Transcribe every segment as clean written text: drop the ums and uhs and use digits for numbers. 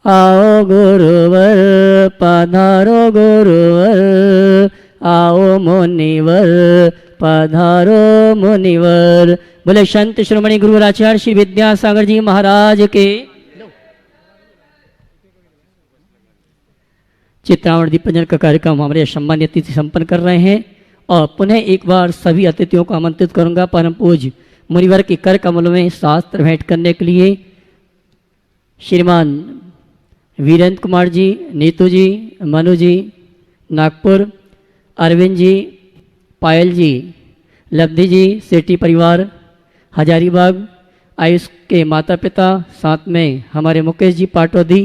आओ गुरुवर पधारो गुरुवर, आओ मुनिवर पधारो मुनिवर। बोले संत श्रोमणी गुरुवर आचार्य श्री विद्यासागर जी महाराज के। चित्रावण दीपंजन का कार्यक्रम हमारे सम्मानित अतिथि संपन्न कर रहे हैं और पुनः एक बार सभी अतिथियों को आमंत्रित करूंगा परम पूज्य मुनिवर के कर कमलों में शास्त्र भेंट करने के लिए श्रीमान वीरेंद्र कुमार जी, नीतू जी, मनु जी, नागपुर, अरविंद जी, पायल जी, लब्धि जी, सेठी परिवार, हजारीबाग, आयुष के माता पिता, साथ में हमारे मुकेश जी पाटौदी,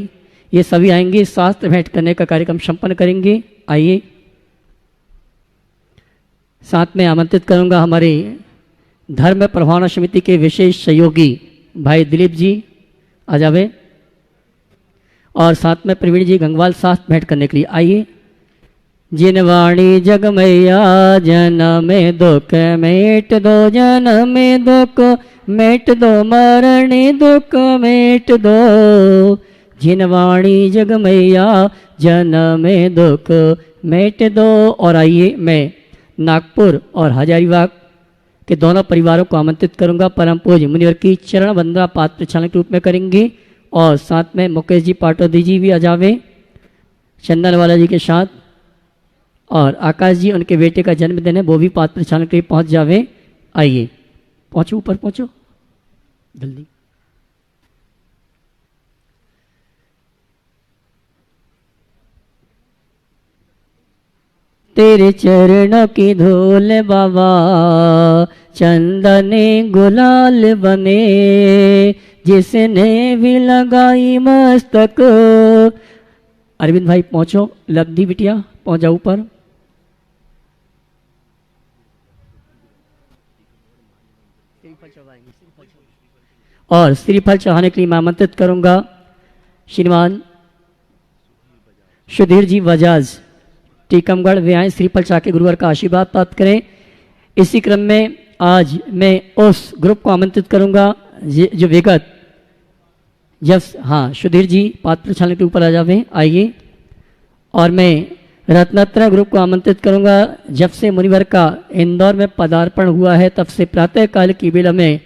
ये सभी आएंगे, शास्त्र भेंट करने का कार्यक्रम संपन्न करेंगे। आइए। साथ में आमंत्रित करूंगा हमारे धर्म प्रभावना समिति के विशेष सहयोगी भाई दिलीप जी आ जावे और साथ में प्रवीण जी गंगवाल शास्त्र भेंट करने के लिए। आइए। जिन वाणी जग मैया जन में दुख मेट दो, जन में दुख मेट दो, मरणी दुख मेट दो। जिन वाणी जग मैया जन में दुख मेट दो। और आइए मैं नागपुर और हजारीबाग के दोनों परिवारों को आमंत्रित करूंगा। परम पूज्य मुनिवर की चरण वंदना पात्र प्रचालन के रूप में करेंगे और साथ में मुकेश जी पाटौदी जी भी आ जावे चंदनवाला जी के साथ, और आकाश जी उनके बेटे का जन्मदिन है, वो भी पात्र प्रचालन के लिए पहुंच जावे। आइए पहुंचो, ऊपर पहुंचो जल्दी। तेरे चरणों की धूल बाबा चंदने गुलाल बने, जिसने भी लगाई मस्तक। अरविंद भाई पहुंचो, लब्धि बिटिया पहुंच जाओ ऊपर। और श्रीफल चढ़ाने के लिए मैं आमंत्रित करूंगा श्रीमान सुधीर जी बजाज टीकमगढ़ वे आए, श्रीफल चढ़ा के गुरुवर का आशीर्वाद प्राप्त करें। इसी क्रम में आज मैं उस ग्रुप को आमंत्रित करूंगा जो विगत जब सुधीर जी पात्र प्रचालन के ऊपर आ जावे। आइए। और मैं रत्नत्र ग्रुप को आमंत्रित करूंगा। जब से मुनिवर का इंदौर में पदार्पण हुआ है तब से प्रातः काल की बेला में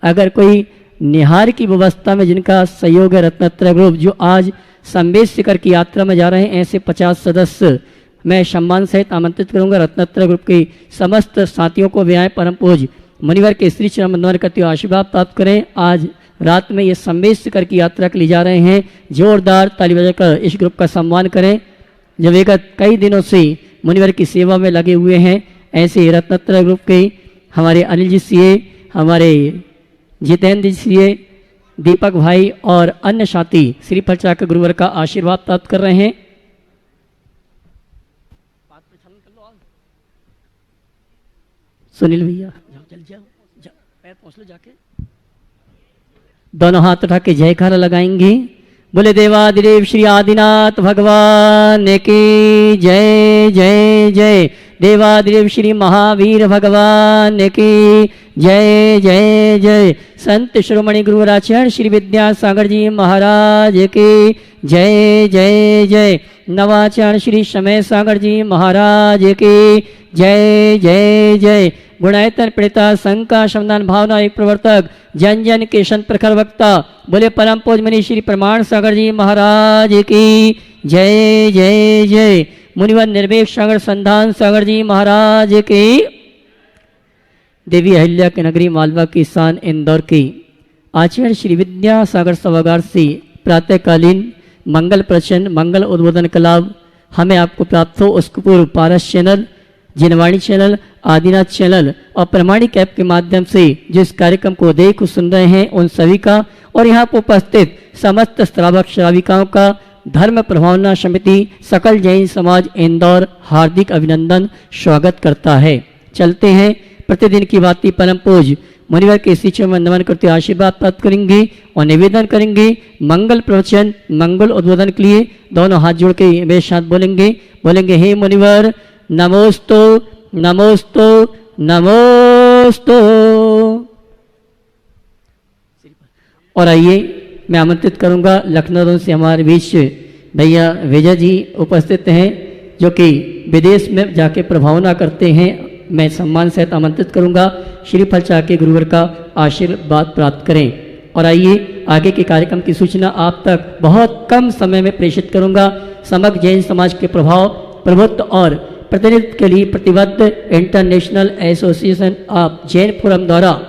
अगर कोई निहार की व्यवस्था में जिनका सहयोग है रत्नत्र ग्रुप, जो आज संवेद शिखर की यात्रा में जा रहे हैं, ऐसे 50 सदस्य मैं सम्मान सहित आमंत्रित करूंगा। रत्नत्र ग्रुप के समस्त साथियों को व्याय परम पूज्य मुनिवर के श्री चरण वंदन करते हुए आशीर्वाद प्राप्त करें। आज रात में ये संवेद शिखर की यात्रा के लिए जा रहे हैं, जोरदार ताली बजाकर इस ग्रुप का सम्मान करें जो विगत कई दिनों से मुनिवर की सेवा में लगे हुए हैं। ऐसे रत्नत्र ग्रुप के हमारे अनिल जी सीए, हमारे जितेंद्र जी सीए, दीपक भाई और अन्य साथी श्रीफल चढ़ाकर गुरुवर का आशीर्वाद प्राप्त कर रहे हैं। सुनील भैया जल्दी जाओ, पैर पहुंच लो जाके। दोनों हाथ उठा के जयकारा लगाएंगे। बोले देवादिदेव श्री आदिनाथ भगवान की जय जय जय। देवादिदेव श्री महावीर भगवान की जय जय जय। संत शिरोमणि गुरुवर आचार्य श्री विद्यासागर जी महाराज की जय जय जय। नवाचार्य श्री समय सागर जी महाराज की जय जय जय। गुणायतन प्रणेता संका समाधान भावना एक प्रवर्तक जन जन के संत प्रखर वक्ता बोले परम पूज्य मुनि श्री प्रमाण सागर जी महाराज की जय जय जय। मुनिवर निर्वेक सागर संधान सागर जी महाराज की। देवी अहिल्या के नगरी मालवा की शान इंदौर की आचार्य श्री विद्यासागर सभागार से प्रातःकालीन मंगल प्रवचन मंगल उद्बोधन का लाभ हमें आपको प्राप्त हो, उसको पूर्व पारस चैनल, जिनवाणी चैनल, आदिनाथ चैनल और प्रमाणिक ऐप के माध्यम से जिस कार्यक्रम को देख सुन रहे हैं उन सभी का और यहाँ पर उपस्थित समस्त श्रावक श्राविकाओं का धर्म प्रभावना समिति सकल जैन समाज इंदौर हार्दिक अभिनंदन स्वागत करता है। चलते हैं प्रतिदिन की बाती परम पूज्य मुनिवर के शिष्यों में नमन करते आशीर्वाद प्राप्त करेंगे और निवेदन करेंगे मंगल प्रवचन मंगल उद्बोधन के लिए दोनों हाथ जोड़ के मेरे साथ बोलेंगे हे मुनिवर नमोस्तु नमोस्तु नमोस्तु। और आइए मैं आमंत्रित करूंगा लखनऊ से हमारे बीच भैया विजय जी उपस्थित हैं, जो कि विदेश में जाके प्रभावना करते हैं। मैं सम्मान सहित आमंत्रित करूंगा, श्री फल चाके गुरुवर का आशीर्वाद प्राप्त करें। और आइए आगे के कार्यक्रम की सूचना आप तक बहुत कम समय में प्रेषित करूंगा। समग्र जैन समाज के प्रभाव, प्रभुत्व और प्रतिनिधित्व के लिए प्रतिबद्ध international association of Jain forum द्वारा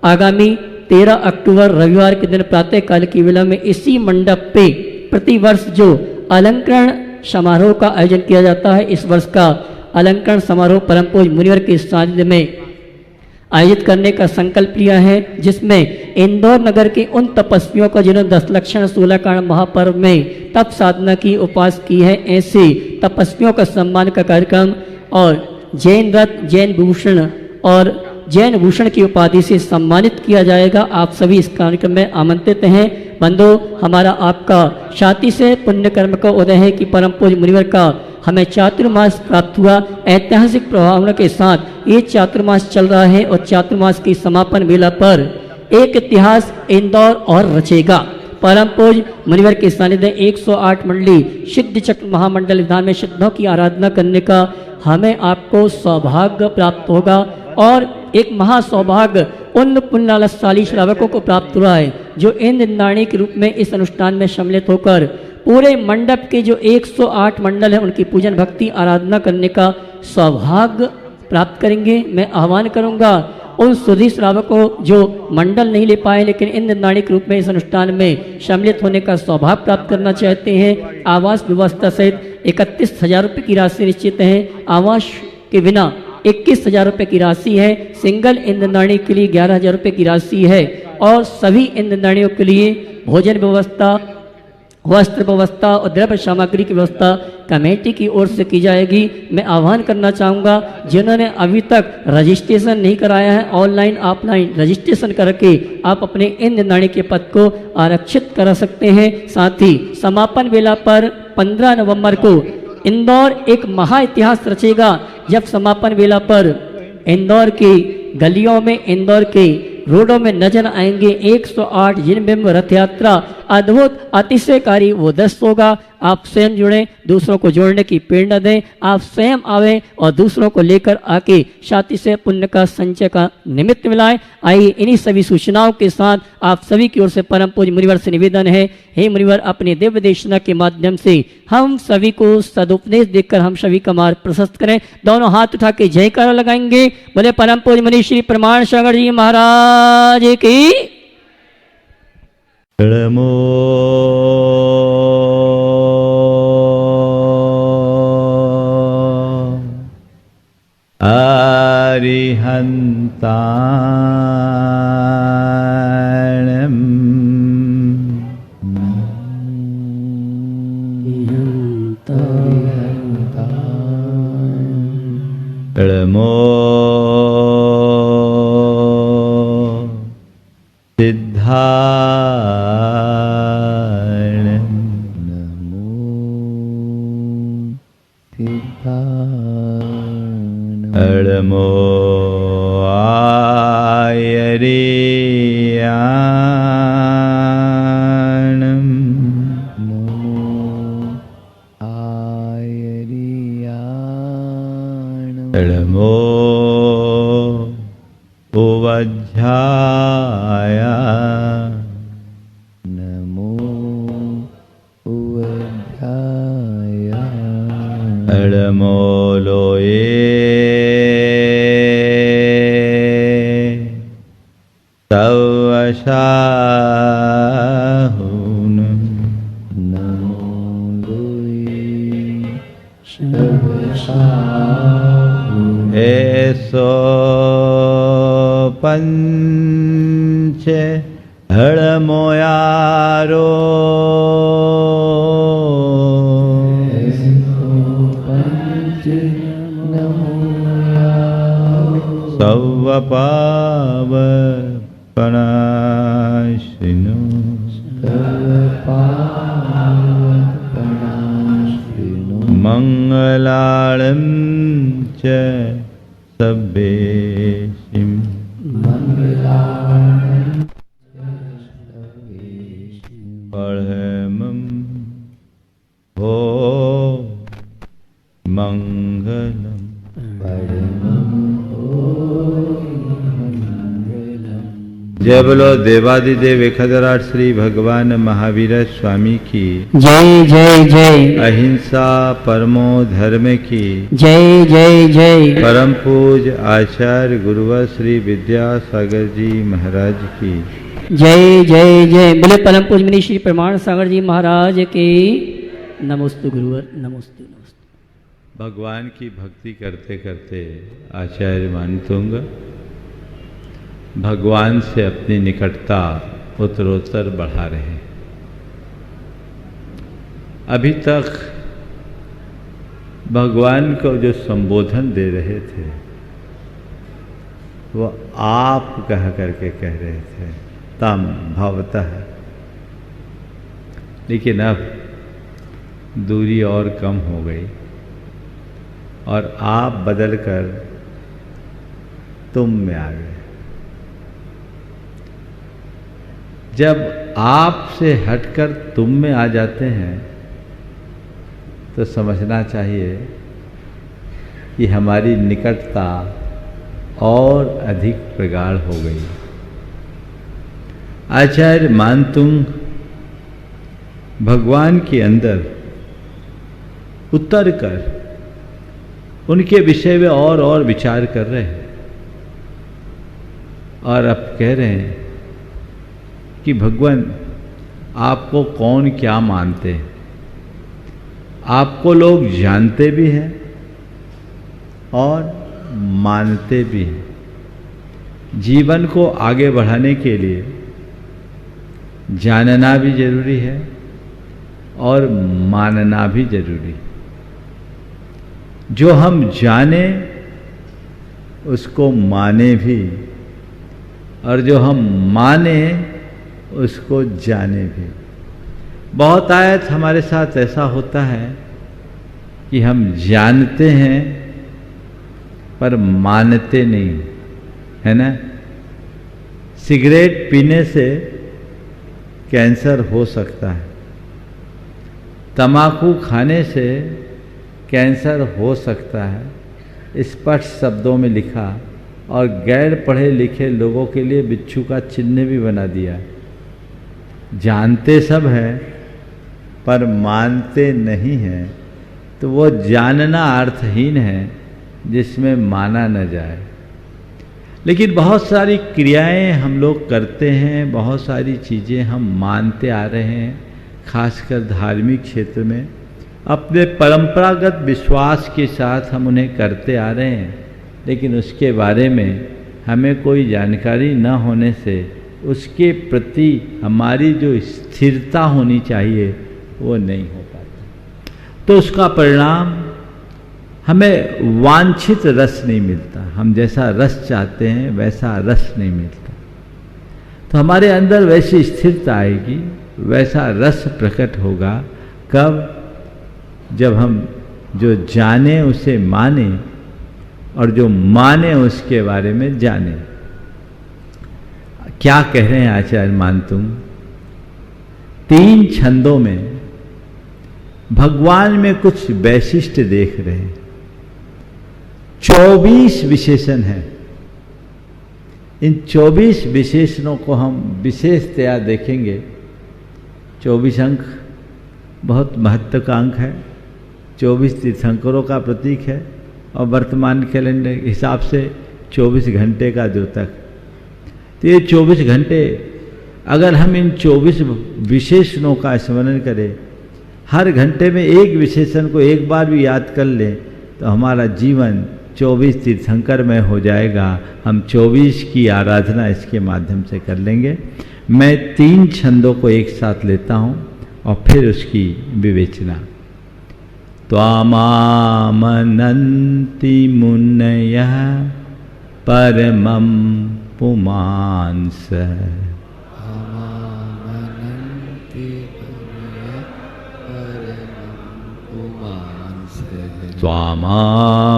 आगामी 13 अक्टूबर रविवार के दिन प्रातःकाल की वेला में इसी मंडप पे प्रतिवर्ष जो अलंकरण समारोह का आयोजन किया जाता है, इस वर्ष का अलंकरण समारोह परम पूज्य मुनिवर के सानिध्य में आयोजित करने का संकल्प लिया है, जिसमें इंदौर नगर के उन तपस्वियों का जिन्होंने 10 लक्षण 16 कारण महापर्व में तप साधना की, उपास की है, ऐसे तपस्वियों का सम्मान का कार्यक्रम और जैन रत्न, जैन भूषण और जैन भूषण की उपाधि से सम्मानित किया जाएगा। आप सभी इस कार्यक्रम में आमंत्रित हैं। बंधु, हमारा आपका शांति से पुण्य कर्म का उदय है कि परम पूज्य मुनिवर का हमें चातुर्मास प्राप्त हुआ। ऐतिहासिक प्रभावना के साथ ये चातुर्मास चल रहा है और चातुर्मास की समापन वेला पर एक इतिहास इंदौर और रचेगा। परम पूज्य मुनिवर के सानिध्य 108 मंडली सिद्ध चक्र महामंडल विधान में सिद्धों की आराधना करने का हमें आपको सौभाग्य प्राप्त होगा और एक महासौभाग्य उन पुण्यशाली श्रावकों को प्राप्त हुआ है जो इन निंदाणी के रूप में इस अनुष्ठान में सम्मिलित होकर पूरे मंडप के जो 108 मंडल हैं उनकी पूजन भक्ति आराधना करने का सौभाग्य प्राप्त करेंगे। मैं आह्वान करूंगा उन सुधी श्रावकों जो मंडल नहीं ले पाए लेकिन इन निंदाणी के रूप में इस अनुष्ठान में सम्मिलित होने का सौभाग्य प्राप्त करना चाहते हैं, आवास व्यवस्था सहित 31,000 रुपये की राशि निश्चित है। आवास के बिना 21,000 रुपये की राशि है। सिंगल इंद्रनाणी के लिए 11,000 रुपये की राशि है और सभी इंद्रनाणियों के लिए भोजन व्यवस्था, वस्त्र व्यवस्था और द्रव्य सामग्री की व्यवस्था कमेटी की ओर से की जाएगी। मैं आह्वान करना चाहूँगा जिन्होंने अभी तक रजिस्ट्रेशन नहीं कराया है, ऑनलाइन ऑफलाइन रजिस्ट्रेशन करके आप अपने इन निंदाणी के पद को आरक्षित करा सकते हैं। साथ ही समापन वेला पर 15 नवंबर को इंदौर एक महा इतिहास रचेगा, जब समापन वेला पर इंदौर की गलियों में, इंदौर के रोडों में नजर आएंगे 108 जिनबिंब रथ यात्रा। अद्भुत अतिशयकारी वो दृश्य होगा। आप स्वयं जुड़ें, दूसरों को जोड़ने की प्रेरणा दें। आप स्वयं आवें और दूसरों को लेकर आके शांति से पुण्य का संचय का निमित्त मिलाएं। आइए इन्हीं सभी सूचनाओं के साथ आप सभी की ओर से परम पूज्य मुनिवर से निवेदन है, हे मुनिवर, अपने दिव्य देशना के माध्यम से हम सभी को सदुपदेश देकर हम सभी का मार्ग प्रशस्त करें। दोनों हाथ उठा के जयकारा लगाएंगे। बोले परम पूज्य मुनि श्री प्रमाण सागर जी महाराज की। नमो अरिहन्ताणम् नमो सिद्धाणम् नमो आयर्याणम् नमो उवज्झाय नमो लोये तवशाहुनम् नमो लोये तवशाहुनम् ऐसो पंच हड़मोयारो सवपावपनाशिनो मंगलाळं च सभ्येषिं जय बोलो देवादिदेव एकाधराट श्री भगवान महावीर स्वामी की। जय जय जय। अहिंसा परमो धर्म की। जय जय जय। परम पूज आचार्य गुरुवर श्री विद्यासागर जी महाराज की। जय जय जय। बोले परम पूज मुनि श्री प्रमाण सागर जी महाराज की। नमोस्तु गुरुवर, नमोस्तु नमोस्तु। भगवान की भक्ति करते करते आचार्य मानतुंग भगवान से अपनी निकटता उत्तरोत्तर बढ़ा रहे हैं। अभी तक भगवान को जो संबोधन दे रहे थे वो आप कह करके कह रहे थे, तम भवतः। लेकिन अब दूरी और कम हो गई और आप बदलकर तुम में आ गए। जब आप से हटकर तुम में आ जाते हैं तो समझना चाहिए कि हमारी निकटता और अधिक प्रगाढ़ हो गई। आचार्य मानतुंग भगवान के अंदर उतर कर उनके विषय में और विचार कर रहे हैं और अब कह रहे हैं कि भगवान आपको कौन क्या मानते हैं। आपको लोग जानते भी हैं और मानते भी हैं। जीवन को आगे बढ़ाने के लिए जानना भी जरूरी है और मानना भी जरूरी है। जो हम जाने उसको माने भी और जो हम माने उसको जाने भी। बहुत आयत हमारे साथ ऐसा होता है कि हम जानते हैं पर मानते नहीं, है ना। सिगरेट पीने से कैंसर हो सकता है, तम्बाकू खाने से कैंसर हो सकता है, स्पष्ट शब्दों में लिखा, और गैर पढ़े लिखे लोगों के लिए बिच्छू का चिन्ह भी बना दिया। जानते सब हैं पर मानते नहीं हैं, तो वो जानना अर्थहीन है जिसमें माना न जाए। लेकिन बहुत सारी क्रियाएं हम लोग करते हैं, बहुत सारी चीज़ें हम मानते आ रहे हैं, खासकर धार्मिक क्षेत्र में अपने परंपरागत विश्वास के साथ हम उन्हें करते आ रहे हैं। लेकिन उसके बारे में हमें कोई जानकारी न होने से उसके प्रति हमारी जो स्थिरता होनी चाहिए वो नहीं हो पाती, तो उसका परिणाम हमें वांछित रस नहीं मिलता। हम जैसा रस चाहते हैं वैसा रस नहीं मिलता। तो हमारे अंदर वैसी स्थिरता आएगी, वैसा रस प्रकट होगा कब? जब हम जो जाने उसे माने और जो माने उसके बारे में जाने। क्या कह रहे हैं आचार्य मानतुंग? 3 छंदों में भगवान में कुछ वैशिष्ट देख रहे हैं। 24 विशेषण हैं। इन 24 विशेषणों को हम विशेषतया देखेंगे। 24 अंक बहुत महत्व का अंक है। 24 तीर्थंकरों का प्रतीक है और वर्तमान कैलेंडर के हिसाब से 24 घंटे का द्योतक। तो ये 24 घंटे अगर हम इन 24 विशेषणों का स्मरण करें, हर घंटे में एक विशेषण को एक बार भी याद कर लें, तो हमारा जीवन 24 तीर्थंकर में हो जाएगा। हम 24 की आराधना इसके माध्यम से कर लेंगे। मैं 3 छंदों को एक साथ लेता हूँ और फिर उसकी विवेचना। त्वामामनन्ति मुनयः परमं पुमांस।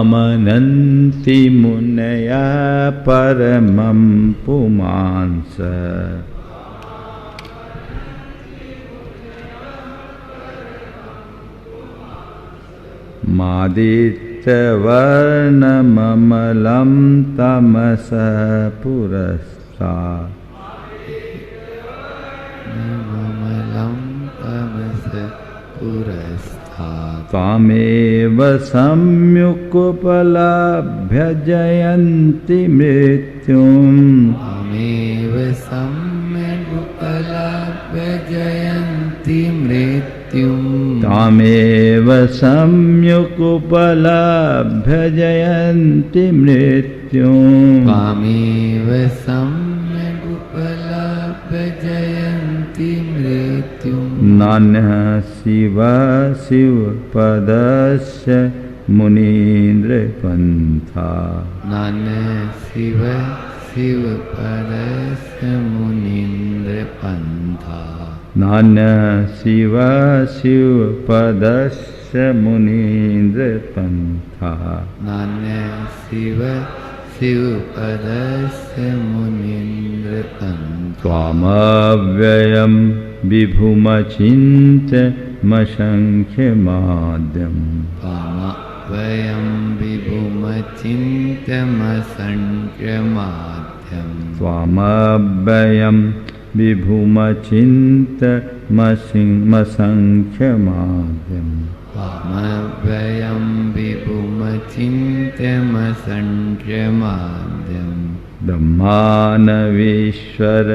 त्वामामनन्ति मुनयः परमं पुमांस। मादित्यवर्णममलं तमसः पुरस्तात् ममलं तमस पुरस्तात् त्वामेव सम्युक्पलभ्य जयन्ति मृत्युम् त्वमेव सम्यगुपलभ्य जयन्ति मृत्युम् त्वामेव सम्युक्पलभ्य जयन्ति मृत्युम् त्वमेव सम्यगुपलभ्य जयन्ति मृत्युम् नान्यः शिव शिवपदस्य मुनीन्द्रपन्था नान्यः शिव शिवपदस्य मुनीन्द्रपन्था नान्यः शिव शिवपदस्य मुनीन्द्रपन्था नान्यः शिव शिवपदस्य मुनीन्द्रपन्था त्वामव्ययं विभुमचिन्त्यमसङ्ख्यमाद्यम् त्वमव्ययं विभुमचिन्त्यमसङ्ख्यमाद्यम् त्वामव्ययं विभुमचिन्त्यमसङ्ख्यमाद्यम् त्वमव्ययं विभुमचिन्त्यमसङ्ख्यमाद्यम् ब्रह्मानवीश्वर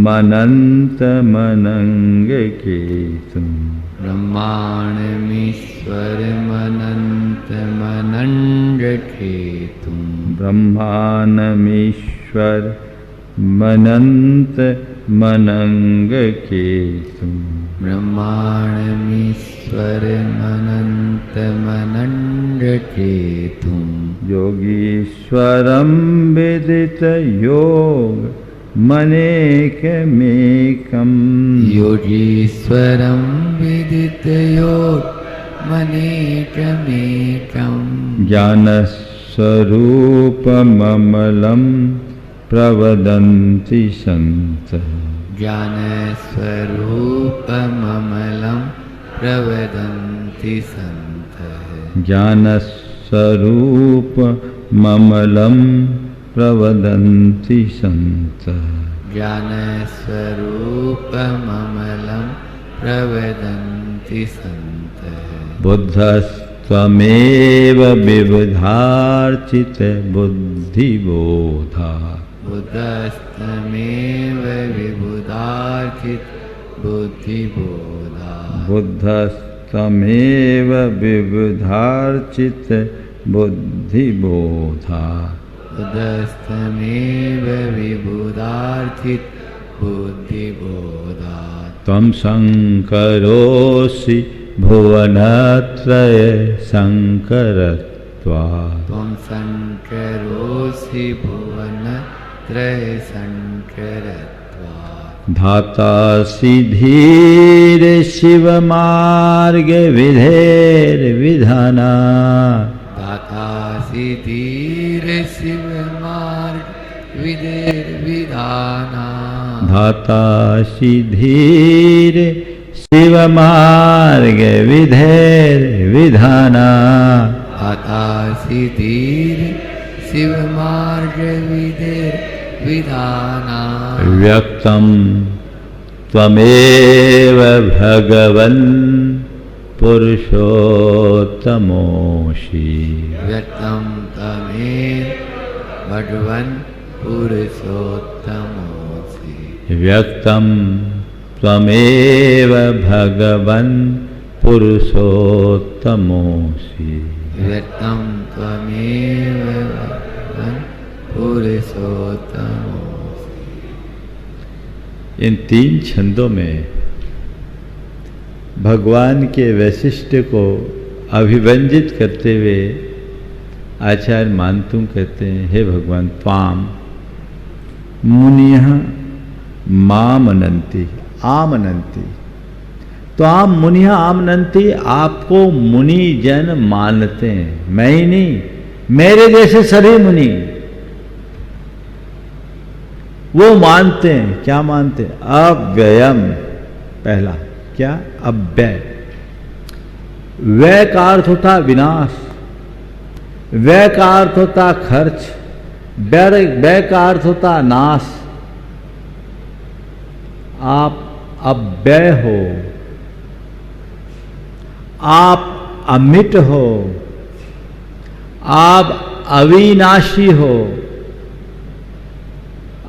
मनन्तमनङ्गकेतुम् ब्रह्माणमीश्वरमनन्तमनङ्गकेतुम् ब्रह्मानमीश्वर मनन्तमनङ्गकेतुम् ब्रह्माणमीश्वरमनन्तमनङ्गकेतुम् योगीश्वरं विदितयोग मनेकमेकम् योगीश्वरं विदितयोगमनेकमेकम् ज्ञानस्वरूपममलं प्रवदन्ति सन्तः ज्ञानस्वरूपममलं प्रवदन्ति सन्तः ज्ञानस्वरूपममलं प्रवदन्ति सन्तः ज्ञानस्वरूपममलं प्रवदन्ति सन्तः बुद्धस्त्वमेव विबुधार्चित बुद्धिबोधा बुद्धस्तमेव विबुधार्चित बुद्धिबोधा बुद्धस्तमेव विबुधार्चित बुद्धिबोधा बुद्धस्तमेव विबुधार्चित बुद्धिबोधा त्वं शङ्करोऽसि भुवनत्रय शङ्करत्वात् त्वं शङ्करोऽसि भुवनत्रयशङ्करत्वात् धातासि धीर शिवमार्गविधेर्विधाना दातासि धीर शिवमार्ग विधेर्विधाना धातासि धीर शिवमार्गविधेर्विधाना दातासि धीर शिवमार्ग विधेर्विधाना व्यक्तं त्वमेव भगवन् पुरुषोत्तमोऽसि व्यक्तं तमेव भगवन् पुरुषोत्तमोऽसि व्यक्तं त्वमेव भगवन् पुरुषोत्तमोऽसि व्यक्तं त्वमेव भगवन् पुरुषोत्तमोऽसि। इन 3 छंदों में भगवान के वैशिष्ट्य को अभिव्यंजित करते हुए आचार्य मानतुम कहते हैं, हे भगवान, त्वाम मुनियः मामनन्ति आमनन्ति। त्वाम मुनियः आमनन्ति, आपको मुनि जन मानते हैं, मैं ही नहीं, मेरे जैसे सभी मुनि वो मानते हैं। क्या मानते हैं? अव्ययम, पहला क्या? अव्यय। व्यय का अर्थ होता विनाश, व्यय का अर्थ होता खर्च, व्यय का अर्थ होता नाश। आप अव्यय हो, आप अमिट हो, आप अविनाशी हो,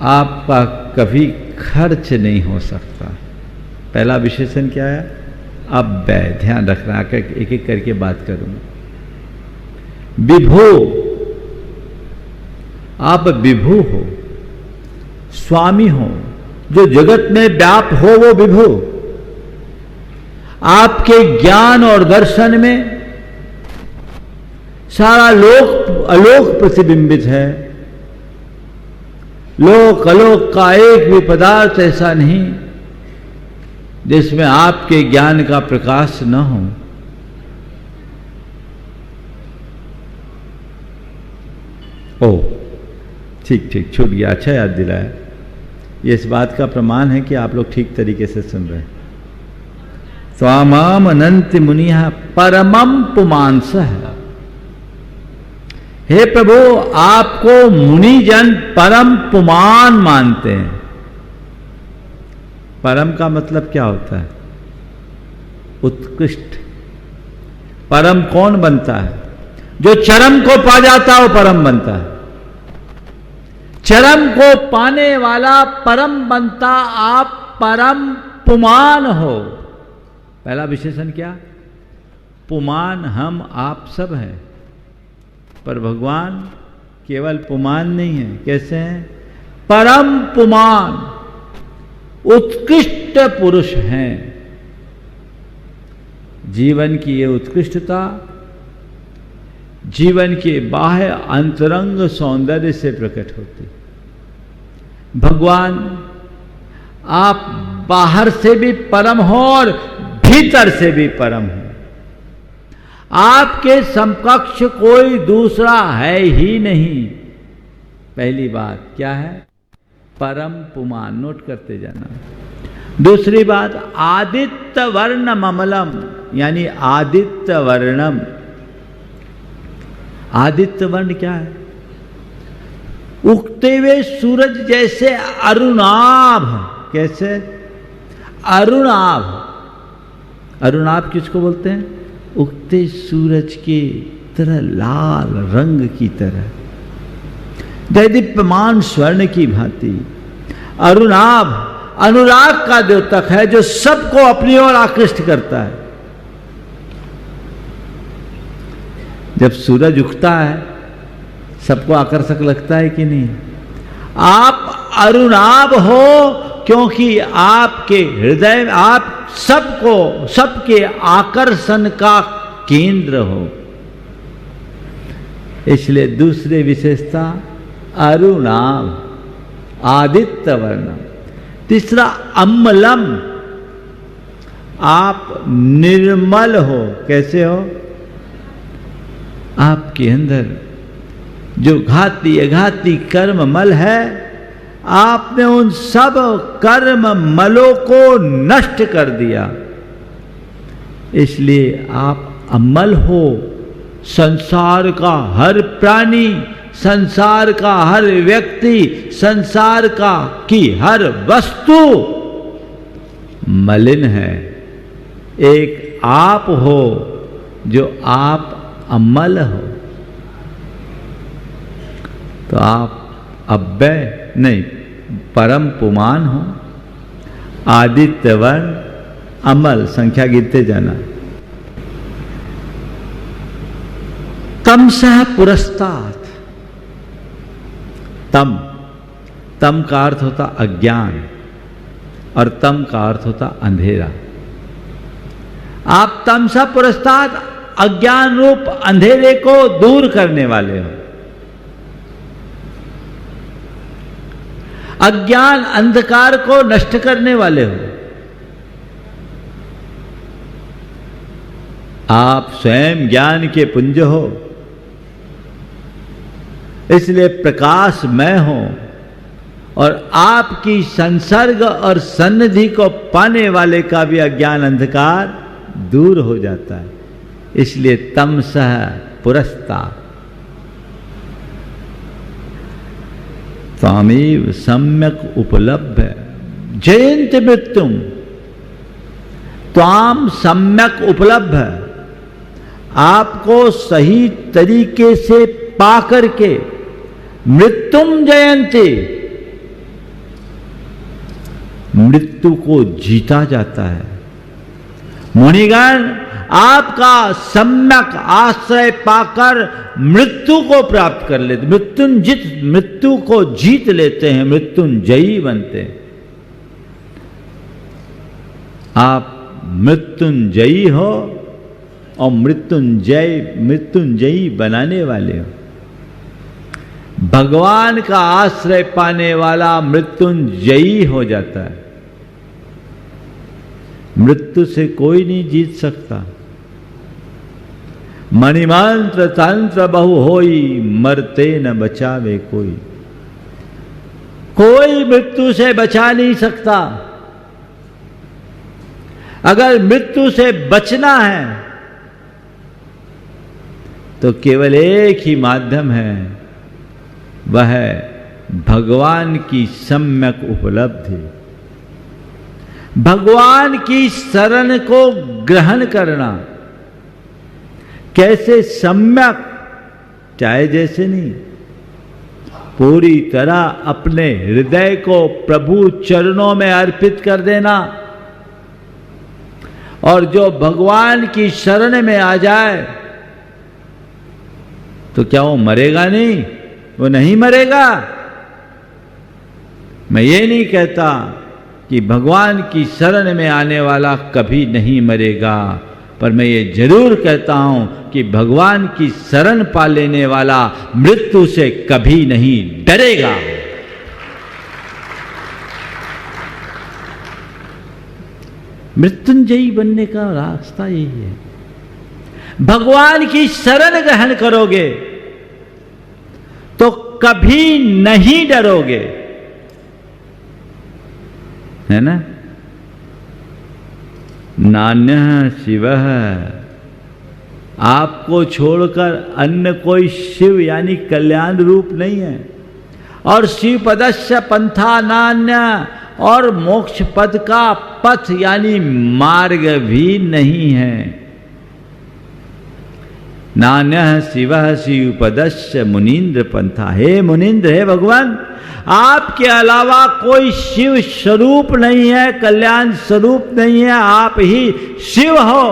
आपका कभी खर्च नहीं हो सकता। पहला विशेषण क्या है? अव्यय। ध्यान रखना, एक एक करके बात करूंगा। विभु, आप विभु हो, स्वामी हो, जो जगत में व्याप हो वो विभु। आपके ज्ञान और दर्शन में सारा लोक अलोक प्रतिबिंबित है। लोक अलोक का एक भी पदार्थ ऐसा नहीं जिसमें आपके ज्ञान का प्रकाश न हो। ओ ठीक ठीक, छूट गया, अच्छा याद दिलाया। ये इस बात का प्रमाण है कि आप लोग ठीक तरीके से सुन रहे हैं। स्वामाम अनंत मुनिया परमम पुमांस है। हे प्रभु, आपको मुनिजन परम पुमान मानते हैं। परम का मतलब क्या होता है? उत्कृष्ट। परम कौन बनता है? जो चरम को पा जाता है वो परम बनता है। चरम को पाने वाला परम बनता, आप परम पुमान हो। पहला विशेषण क्या? पुमान। हम आप सब हैं, पर भगवान केवल पुमान नहीं है। कैसे हैं? परम पुमान, उत्कृष्ट पुरुष हैं। जीवन की ये उत्कृष्टता जीवन के बाह्य अंतरंग सौंदर्य से प्रकट होती। भगवान, आप बाहर से भी परम हो और भीतर से भी परम हो। आपके समकक्ष कोई दूसरा है ही नहीं। पहली बात क्या है? परम पुमान। नोट करते जाना। दूसरी बात, आदित्य वर्णम अमलम, यानी आदित्य वर्णम। आदित्य वर्ण क्या है? उगते हुए सूरज जैसे अरुणाभ। कैसे? अरुणाभ। अरुणाभ किसको बोलते हैं? उगते सूरज के तरह, लाल रंग की तरह, दैदीप्यमान स्वर्ण की भांति। अरुणाभ अनुराग का द्योतक है, जो सबको अपनी ओर आकृष्ट करता है। जब सूरज उगता है सबको आकर्षक लगता है कि नहीं? आप अरुणाभ हो क्योंकि आपके हृदय में आप सबको, सबके आकर्षण का केंद्र हो। इसलिए दूसरी विशेषता अरुणाभ, आदित्य वर्णम। तीसरा अम्लम, आप निर्मल हो। कैसे हो? आपके अंदर जो घाती अघाती कर्म मल है, आपने उन सब कर्म मलों को नष्ट कर दिया। इसलिए आप अमल हो। संसार का हर प्राणी, संसार का हर व्यक्ति, संसार का की हर वस्तु मलिन है। एक आप हो जो आप अमल हो। तो आप अव्यय नहीं, परम पुमान हो, आदित्य वर्ण, अमल। संख्या गिनते जाना। तमसः पुरस्तात्। तम, तम का अर्थ होता अज्ञान और तम का अर्थ होता अंधेरा। आप तमसः पुरस्तात्, अज्ञान रूप अंधेरे को दूर करने वाले हो। अज्ञान अंधकार को नष्ट करने वाले हो। आप स्वयं ज्ञान के पुंज हो, इसलिए प्रकाशमय हो और आपकी संसर्ग और सन्निधि को पाने वाले का भी अज्ञान अंधकार दूर हो जाता है। इसलिए तमसः पुरस्तात्। त्वामेव सम्यक उपलब्ध जयंत मृत्युम। त्वाम सम्यक उपलब्ध है, आपको सही तरीके से पा करके मृत्युम जयंती, मृत्यु को जीता जाता है। मुनिगण आपका सम्यक आश्रय पाकर मृत्यु को प्राप्त कर लेते, मृत्यु को जीत लेते हैं, मृत्युंजयी बनते हैं। आप मृत्युंजयी हो और मृत्युंजयी बनाने वाले हो। भगवान का आश्रय पाने वाला मृत्युंजयी हो जाता है। मृत्यु से कोई नहीं जीत सकता। मणिमंत्र तंत्र बहु होई, मरते न बचावे कोई। कोई मृत्यु से बचा नहीं सकता। अगर मृत्यु से बचना है तो केवल एक ही माध्यम है, वह है भगवान की सम्यक उपलब्धि, भगवान की शरण को ग्रहण करना। कैसे? सम्यक, चाहे जैसे नहीं, पूरी तरह अपने हृदय को प्रभु चरणों में अर्पित कर देना। और जो भगवान की शरण में आ जाए तो क्या वो मरेगा नहीं? वो नहीं मरेगा। मैं ये नहीं कहता कि भगवान की शरण में आने वाला कभी नहीं मरेगा, पर मैं ये जरूर कहता हूं कि भगवान की शरण पा लेने वाला मृत्यु से कभी नहीं डरेगा। मृत्युंजयी बनने का रास्ता यही है। भगवान की शरण ग्रहण करोगे तो कभी नहीं डरोगे, है ना? नान्यः शिवः, आपको छोड़कर अन्य कोई शिव यानी कल्याण रूप नहीं है। और शिव पदस्य पंथा नान्य, और मोक्ष पद का पथ यानी मार्ग भी नहीं है। नान्यः शिवः शिव पदस्य मुनीन्द्र पंथा। हे मुनीन्द्र, हे भगवान, आपके अलावा कोई शिव स्वरूप नहीं है, कल्याण स्वरूप नहीं है। आप ही शिव हो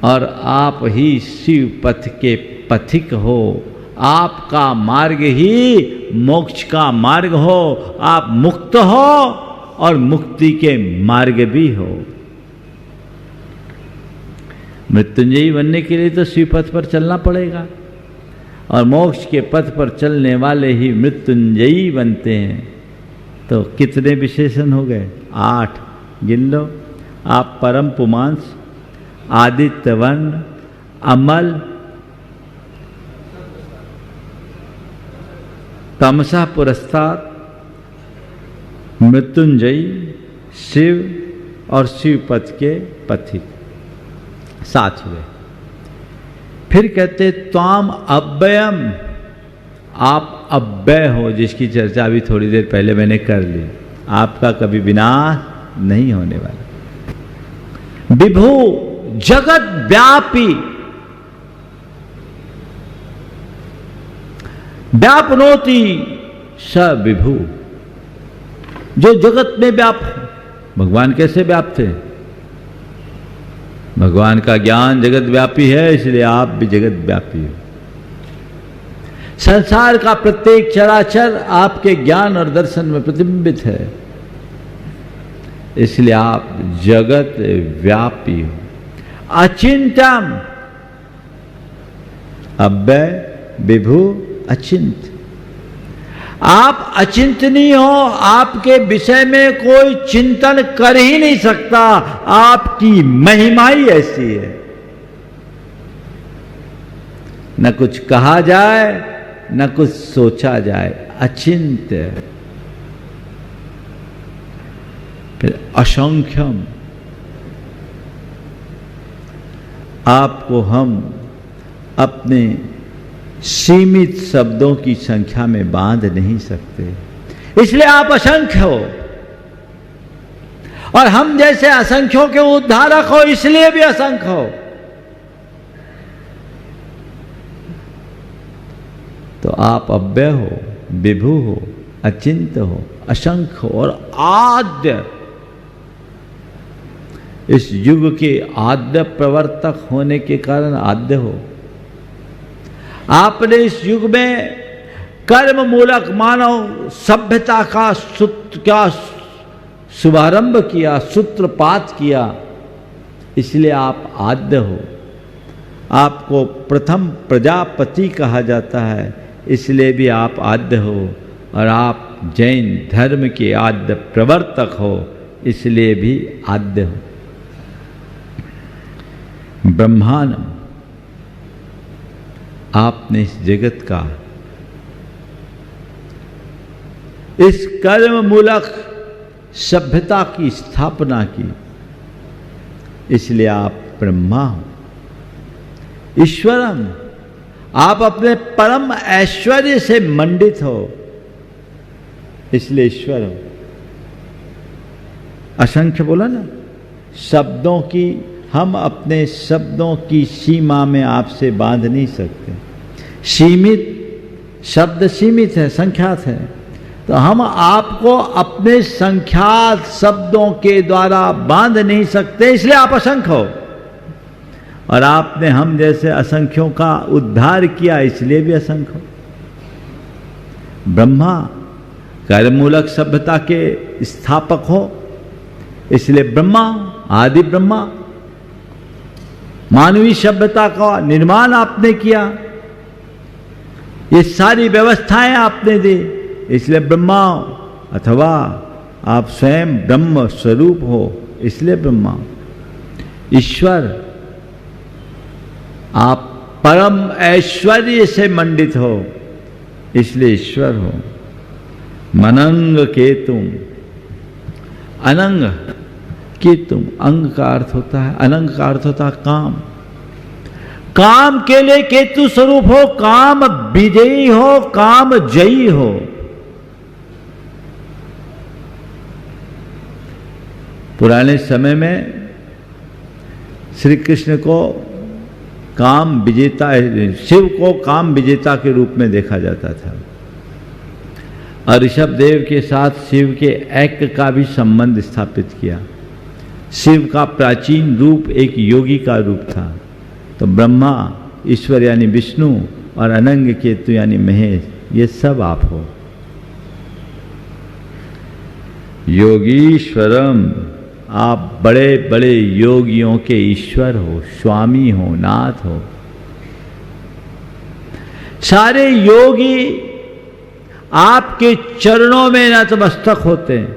और आप ही शिव पथ के पथिक हो। आपका मार्ग ही मोक्ष का मार्ग हो। आप मुक्त हो और मुक्ति के मार्ग भी हो। मृत्युंजयी बनने के लिए तो शिव पथ पर चलना पड़ेगा, और मोक्ष के पथ पर चलने वाले ही मृत्युंजयी बनते हैं। तो कितने विशेषण हो गए? 8 गिन लो आप। परम पुमांस, आदित्य वर्ण, अमल, तमसा पुरस्ताद, मृत्युंजयी, शिव और शिव पथ के पथिक। 7 हुए। फिर कहते त्वाम अव्ययम, आप अव्यय हो, जिसकी चर्चा अभी थोड़ी देर पहले मैंने कर ली। आपका कभी विनाश नहीं होने वाला। विभु, जगत व्यापी, व्यापनोति स विभु, जो जगत में व्याप्त। भगवान कैसे व्याप्त है? भगवान का ज्ञान जगत व्यापी है, इसलिए आप भी जगत व्यापी हो। संसार का प्रत्येक चराचर आपके ज्ञान और दर्शन में प्रतिबिंबित है, इसलिए आप जगत व्यापी हो। अचिंत्यम, अव्यय, विभु, अचिंत। आप अचिंतनीय हो, आपके विषय में कोई चिंतन कर ही नहीं सकता। आपकी महिमा ही ऐसी है। न कुछ कहा जाए, न कुछ सोचा जाए। अचिंत्य। फिर असंख्यम, आपको हम अपने सीमित शब्दों की संख्या में बांध नहीं सकते, इसलिए आप असंख्य हो। और हम जैसे असंख्यों के उद्धारक हो, इसलिए भी असंख्य हो। तो आप अव्यय हो, विभु हो, अचिंत्य हो, असंख्य हो और आद्य। इस युग के आद्य प्रवर्तक होने के कारण आद्य हो। आपने इस युग में कर्म मूलक मानव सभ्यता का शुभारंभ किया, सूत्रपात किया, इसलिए आप आद्य हो। आपको प्रथम प्रजापति कहा जाता है, इसलिए भी आप आद्य हो। और आप जैन धर्म के आद्य प्रवर्तक हो, इसलिए भी आद्य हो। ब्रह्मांड, आपने इस जगत का इस कर्म मूलक सभ्यता की स्थापना की, इसलिए आप ब्रह्मा हो। ईश्वरम, आप अपने परम ऐश्वर्य से मंडित हो, इसलिए ईश्वर हो। असंख्य बोला ना, शब्दों की, हम अपने शब्दों की सीमा में आपसे बांध नहीं सकते। सीमित शब्द सीमित है, संख्यात है, तो हम आपको अपने संख्यात शब्दों के द्वारा बांध नहीं सकते, इसलिए आप असंख्य हो। और आपने हम जैसे असंख्यों का उद्धार किया, इसलिए भी असंख्य हो। ब्रह्मा, कर्ममूलक सभ्यता के स्थापक हो, इसलिए ब्रह्मा, आदि ब्रह्मा। मानवीय सभ्यता का निर्माण आपने किया, ये सारी व्यवस्थाएं आपने दी, इसलिए ब्रह्मा। अथवा आप स्वयं ब्रह्म स्वरूप हो, इसलिए ब्रह्मा। ईश्वर, आप परम ऐश्वर्य से मंडित हो, इसलिए ईश्वर हो। मनंग केतुम, अनंग केतुम, अंग का अर्थ होता है, अनंग का अर्थ होता है काम। काम के लिए केतु स्वरूप हो, काम विजयी हो, काम जयी हो। पुराने समय में श्री कृष्ण को काम विजेता, शिव को काम विजेता के रूप में देखा जाता था। और ऋषभ देव के साथ शिव के ऐक्य का भी संबंध स्थापित किया। शिव का प्राचीन रूप एक योगी का रूप था। तो ब्रह्मा, ईश्वर यानी विष्णु, और अनंग केतु यानी महेश, ये सब आप हो। योगीश्वरम, आप बड़े बड़े योगियों के ईश्वर हो, स्वामी हो, नाथ हो। सारे योगी आपके चरणों में नतमस्तक होते हैं।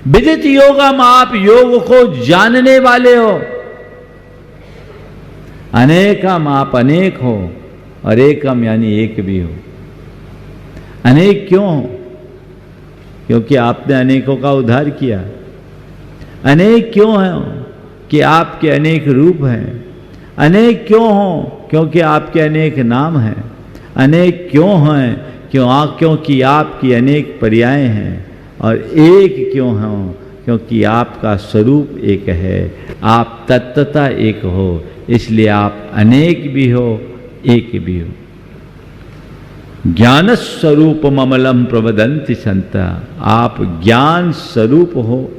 विदित योगम, आप योग को जानने वाले हो। अनेकम, आप अनेक हो, और एकम यानी एक भी हो। अनेक क्यों हो? क्योंकि आपने अनेकों का उद्धार किया। अनेक क्यों है? कि आपके अनेक रूप हैं। अनेक क्यों हो? क्योंकि आपके अनेक नाम हैं। अनेक क्यों हैं? क्योंकि आपकी अनेक पर्याय हैं। और एक क्यों हो? क्योंकि आपका स्वरूप एक है, आप तत्वता एक हो, इसलिए आप अनेक भी हो, एक भी हो। ज्ञान स्वरूप ममलम प्रवदंति संता, आप ज्ञान स्वरूप हो,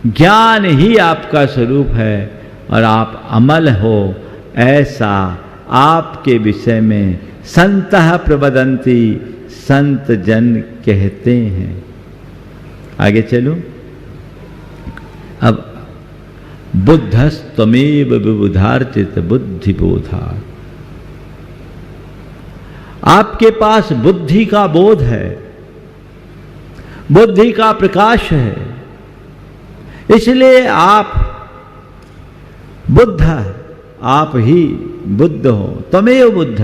ज्ञान ही आपका स्वरूप है और आप अमल हो, ऐसा आपके विषय में संतः प्रवदंती, संत जन कहते हैं। आगे चलो। अब बुद्धस्तमेव विबुधार्चित बुद्धिबोधा, आपके पास बुद्धि का बोध है, बुद्धि का प्रकाश है, इसलिए आप बुद्ध, आप ही बुद्ध हो। तमेव बुद्ध,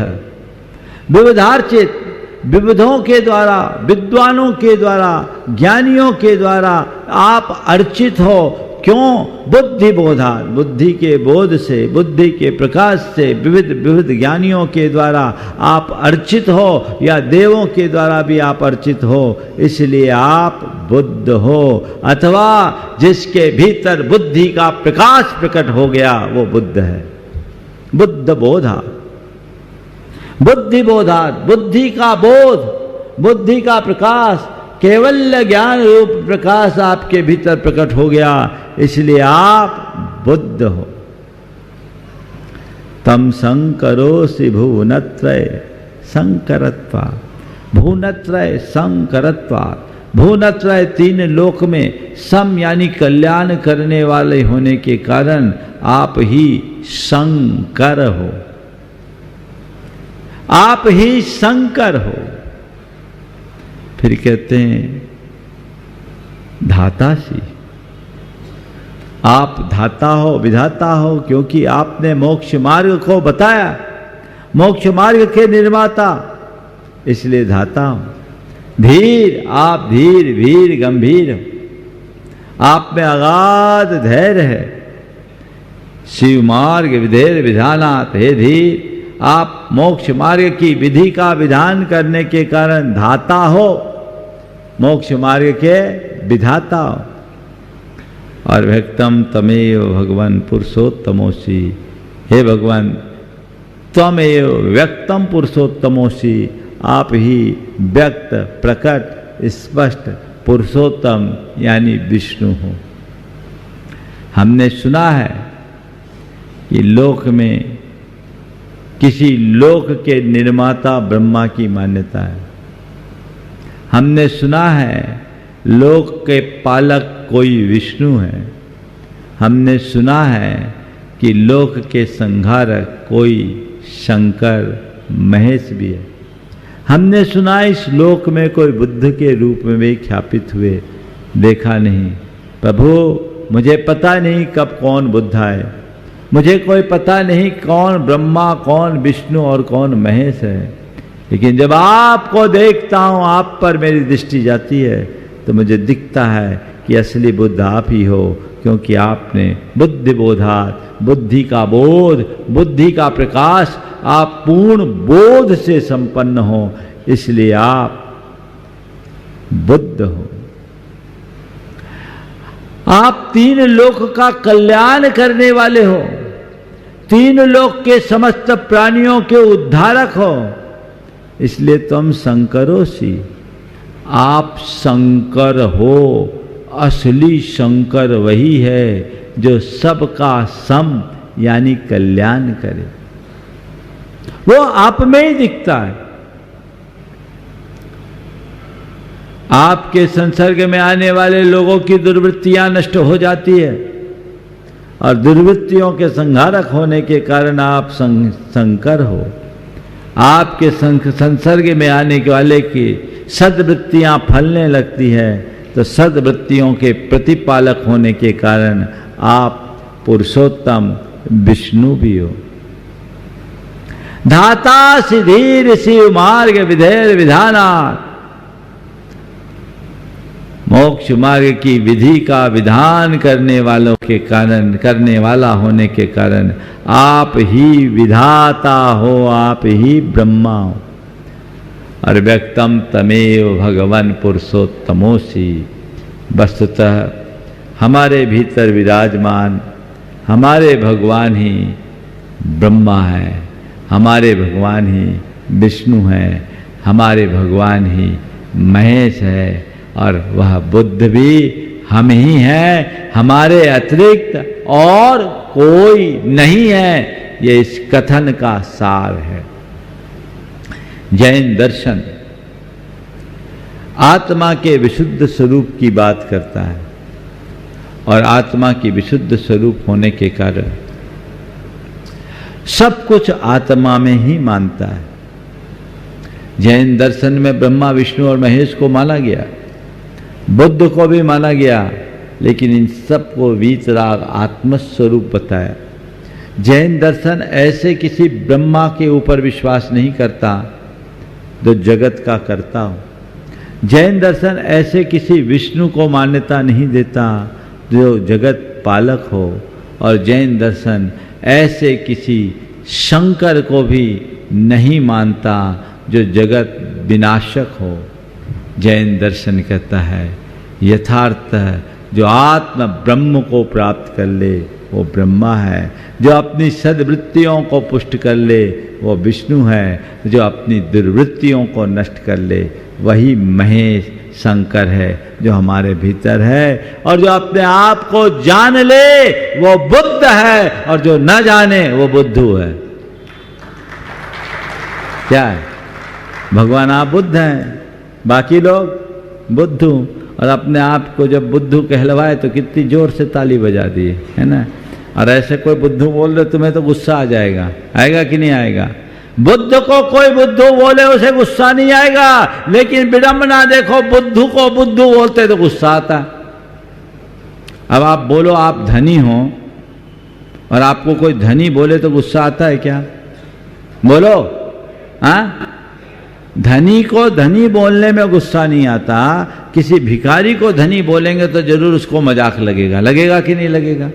विविधार्चित, विविधों के द्वारा, विद्वानों के द्वारा, ज्ञानियों के द्वारा आप अर्चित हो। क्यों? बुद्धि बोधात, बुद्धि के बोध से, बुद्धि के प्रकाश से विविध विविध ज्ञानियों के द्वारा आप अर्चित हो या देवों के द्वारा भी आप अर्चित हो, इसलिए आप बुद्ध हो। अथवा जिसके भीतर बुद्धि का प्रकाश प्रकट हो गया वो बुद्ध है। बुद्ध बोधा, बुद्धि बोधात, बुद्धि का बोध, बुद्धि का प्रकाश, केवल ज्ञान रूप प्रकाश आपके भीतर प्रकट हो गया, इसलिए आप बुद्ध हो। तम संकरोसि भुवनत्रय संकरत्वा, भुवनत्रय संकरत्वा, भुवनत्रय तीन लोक में सम यानी कल्याण करने वाले होने के कारण आप ही शंकर हो, आप ही शंकर हो। फिर कहते हैं धातासी, आप धाता हो, विधाता हो, क्योंकि आपने मोक्ष मार्ग को बताया, मोक्ष मार्ग के निर्माता, इसलिए धाता हो। धीर, आप धीर, वीर, गंभीर हो, आप में अगाध धैर्य है। शिव मार्ग विधेर विधानात, हे धीर, आप मोक्ष मार्ग की विधि का विधान करने के कारण धाता हो, मोक्ष मार्ग के विधाता हो। और व्यक्तम तमेव भगवान पुरुषोत्तमोसी, हे भगवान त्वमेव व्यक्तम पुरुषोत्तमोसी, आप ही व्यक्त प्रकट स्पष्ट पुरुषोत्तम यानी विष्णु हो। हमने सुना है कि लोक में किसी लोक के निर्माता ब्रह्मा की मान्यता है। हमने सुना है लोक के पालक कोई विष्णु है। हमने सुना है कि लोक के संहारक कोई शंकर महेश भी है। हमने सुना इस लोक में कोई बुद्ध के रूप में भी ख्यापित हुए, देखा नहीं। प्रभु मुझे पता नहीं कब कौन बुद्ध आए, मुझे कोई पता नहीं कौन ब्रह्मा, कौन विष्णु और कौन महेश है, लेकिन जब आपको देखता हूँ, आप पर मेरी दृष्टि जाती है, तो मुझे दिखता है कि असली बुद्ध आप ही हो, क्योंकि आपने बुद्धि बोधात, बुद्धि का बोध, बुद्धि का प्रकाश, आप पूर्ण बोध से संपन्न हो, इसलिए आप बुद्ध हो। आप तीन लोक का कल्याण करने वाले हो, तीन लोक के समस्त प्राणियों के उद्धारक हो, इसलिए तुम शंकरोसी, आप शंकर हो। असली शंकर वही है जो सबका सम यानी कल्याण करे, वो आप में ही दिखता है। आपके संसर्ग में आने वाले लोगों की दुर्वृत्तियां नष्ट हो जाती है, और दुर्वृत्तियों के संहारक होने के कारण आप शंकर हो। आपके संसर्ग में आने वाले की सद्वृत्तियां फलने लगती है, तो सद्वृत्तियों के प्रतिपालक होने के कारण आप पुरुषोत्तम विष्णु भी हो। धाता सिधीर शिव मार्ग विधेर विधानात्, मोक्ष मार्ग की विधि का विधान करने वालों के कारण, करने वाला होने के कारण आप ही विधाता हो, आप ही ब्रह्मा हो। और व्यक्तम तमेव भगवान पुरुषोत्तमोसी, वस्तुतः हमारे भीतर विराजमान हमारे भगवान ही ब्रह्मा है, हमारे भगवान ही विष्णु है, हमारे भगवान ही महेश है, और वह बुद्ध भी हम ही हैं, हमारे अतिरिक्त और कोई नहीं है। ये इस कथन का सार है। जैन दर्शन आत्मा के विशुद्ध स्वरूप की बात करता है, और आत्मा की विशुद्ध स्वरूप होने के कारण सब कुछ आत्मा में ही मानता है। जैन दर्शन में ब्रह्मा, विष्णु और महेश को माना गया, बुद्ध को भी माना गया, लेकिन इन सबको वीतराग आत्मस्वरूप बताया। जैन दर्शन ऐसे किसी ब्रह्मा के ऊपर विश्वास नहीं करता जो जगत का कर्ता हो। जैन दर्शन ऐसे किसी विष्णु को मान्यता नहीं देता जो जगत पालक हो, और जैन दर्शन ऐसे किसी शंकर को भी नहीं मानता जो जगत विनाशक हो। जैन दर्शन कहता है यथार्थ जो आत्म ब्रह्म को प्राप्त कर ले वो ब्रह्मा है, जो अपनी सद्वृत्तियों को पुष्ट कर ले वो विष्णु है, जो अपनी दुर्वृत्तियों को नष्ट कर ले वही महेश शंकर है जो हमारे भीतर है, और जो अपने आप को जान ले वो बुद्ध है, और जो न जाने वो बुद्धू है। क्या है? भगवान आप बुद्ध हैं, बाकी लोग बुद्धू, और अपने आप को जब बुद्धू कहलवाए तो कितनी जोर से ताली बजा दी है ना। और ऐसे कोई बुद्धू बोल रहे तुम्हें तो गुस्सा आ जाएगा, आएगा कि नहीं आएगा? बुद्ध को कोई बुद्धू बोले उसे गुस्सा नहीं आएगा, लेकिन विडंबना देखो, बुद्धू को बुद्धू बोलते तो गुस्सा आता। अब आप बोलो आप धनी हो और आपको कोई धनी बोले तो गुस्सा आता है क्या? बोलो हाँ? धनी को धनी बोलने में गुस्सा नहीं आता, किसी भिखारी को धनी बोलेंगे तो जरूर उसको मजाक लगेगा। लगेगा कि नहीं लगेगा?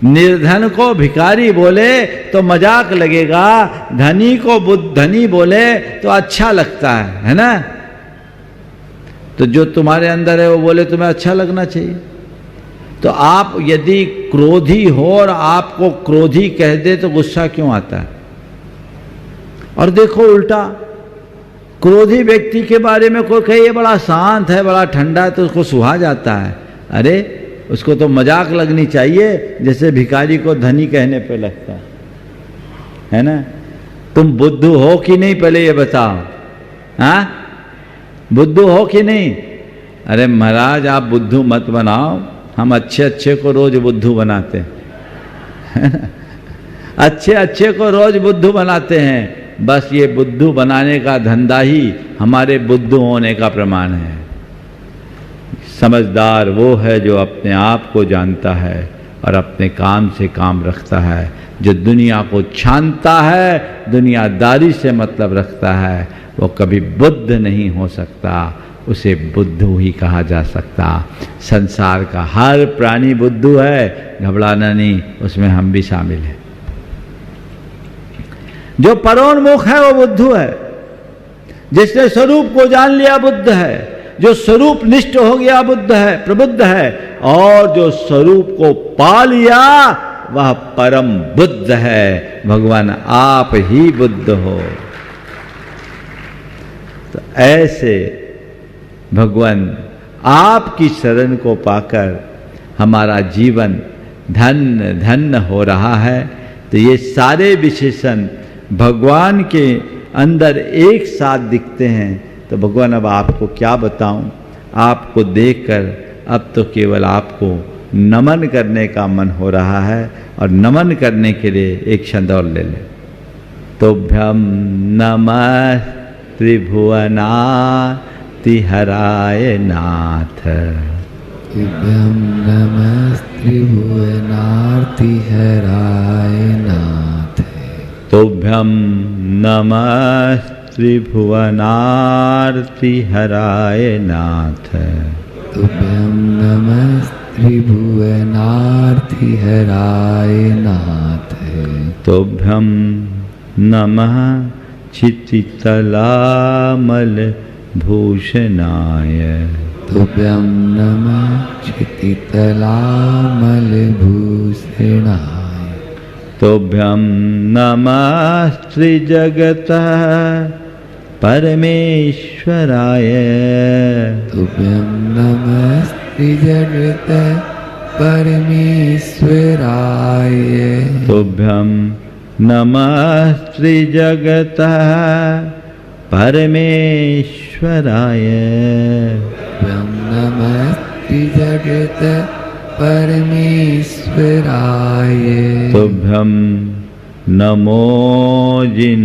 निर्धन को भिखारी बोले तो मजाक लगेगा, धनी को धनी बोले तो अच्छा लगता है ना। तो जो तुम्हारे अंदर है वो बोले तुम्हें अच्छा लगना चाहिए। तो आप यदि क्रोधी हो और आपको क्रोधी कह दे तो गुस्सा क्यों आता है? और देखो उल्टा, क्रोधी व्यक्ति के बारे में कोई कहे ये बड़ा शांत है, बड़ा ठंडा है, तो उसको सुहा जाता है। अरे उसको तो मजाक लगनी चाहिए, जैसे भिखारी को धनी कहने पे लगता है ना। तुम बुद्धू हो कि नहीं पहले ये बताओ, हाँ? बुद्धू हो कि नहीं? अरे महाराज आप बुद्धू मत बनाओ, हम अच्छे अच्छे को रोज बुद्धू बनाते हैं अच्छे अच्छे को रोज बुद्धू बनाते हैं। बस ये बुद्धू बनाने का धंधा ही हमारे बुद्धू होने का प्रमाण है। समझदार वो है जो अपने आप को जानता है और अपने काम से काम रखता है, जो दुनिया को छानता है, दुनियादारी से मतलब रखता है, वो कभी बुद्ध नहीं हो सकता, उसे बुद्धू ही कहा जा सकता। संसार का हर प्राणी बुद्धू है, घबराना नहीं, उसमें हम भी शामिल हैं। जो परोन्मुख है वो बुद्धू है, जिसने स्वरूप को जान लिया बुद्ध है, जो स्वरूप निष्ठ हो गया बुद्ध है, प्रबुद्ध है, और जो स्वरूप को पा लिया वह परम बुद्ध है। भगवान आप ही बुद्ध हो। तो ऐसे भगवान आपकी शरण को पाकर हमारा जीवन धन्य धन्य हो रहा है। तो ये सारे विशेषण भगवान के अंदर एक साथ दिखते हैं। तो भगवान अब आपको क्या बताऊं, आपको देखकर अब तो केवल आपको नमन करने का मन हो रहा है, और नमन करने के लिए एक छंद और ले लें। तोभ्यम नमः त्रिभुवनातिहराय नाथ। तुभ्यं नमः त्रिभुवनार्तिहराय नाथ। तोभ्यम नमः त्रिभुवनार्तिहराय नाथ। तुभ्यं नमः त्रिभुवनार्तिहराय नाथ। तोभ्यम नमः क्षितितलामल भूषणाय। तुभ्यं नमः क्षितितलामलभूषणाय। तोभ्यं नमः त्रिजगतः परमेश्वराय। तुभ्यं नमः त्रिजगतः परमेश्वराय। तुभ्यं नमः त्रिजगतः परमेश्वराय। तुभ्यं नमः त्रिजगतः परमेश्वराय। तुभ्यं नमो जिन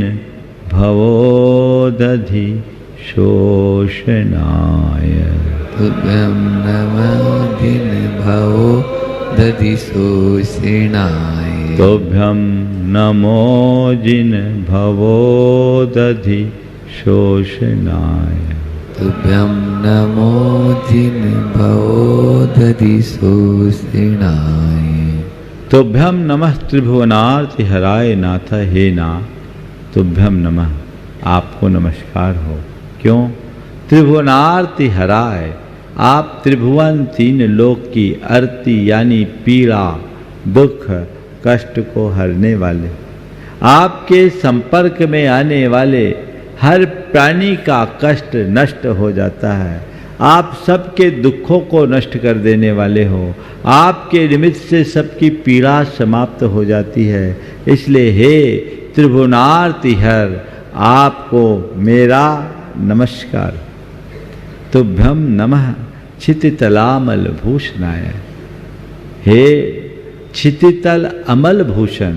भवोदधि शोषणाय। तुभ्यं नमः जिन भवो दधि शोषणाय। तुभ्यं नमो जिन भवोदधि शोषणाय। तुभ्यं नमो जिन भवो दधिशोषिणाय। तुभ्यम नमः त्रिभुवनार्ति हराय नाथ हे ना। तुभ्यम नमः, आपको नमस्कार हो। क्यों? त्रिभुवनार्ति हराय, आप त्रिभुवन तीन लोक की आरती यानी पीड़ा दुख कष्ट को हरने वाले, आपके संपर्क में आने वाले हर प्राणी का कष्ट नष्ट हो जाता है। आप सबके दुखों को नष्ट कर देने वाले हो। आपके निमित्त से सबकी पीड़ा समाप्त हो जाती है। इसलिए हे त्रिभुवनार्ति हर, आपको मेरा नमस्कार। तुभ्यम नमः क्षितितलामल भूषणाय। हे क्षितितल अमल भूषण,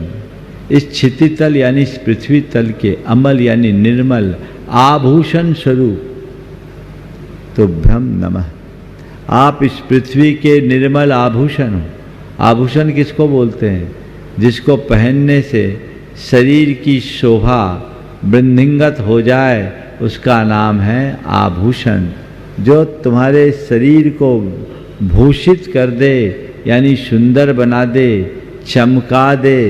इस क्षितितल यानी इस पृथ्वी तल के, अमल यानी निर्मल आभूषण स्वरूप तुभ्यम नमः, आप इस पृथ्वी के निर्मल आभूषण हो। आभूषण किसको बोलते हैं? जिसको पहनने से शरीर की शोभा वृद्धिंगत हो जाए, उसका नाम है आभूषण। जो तुम्हारे शरीर को भूषित कर दे यानी सुंदर बना दे, चमका दे,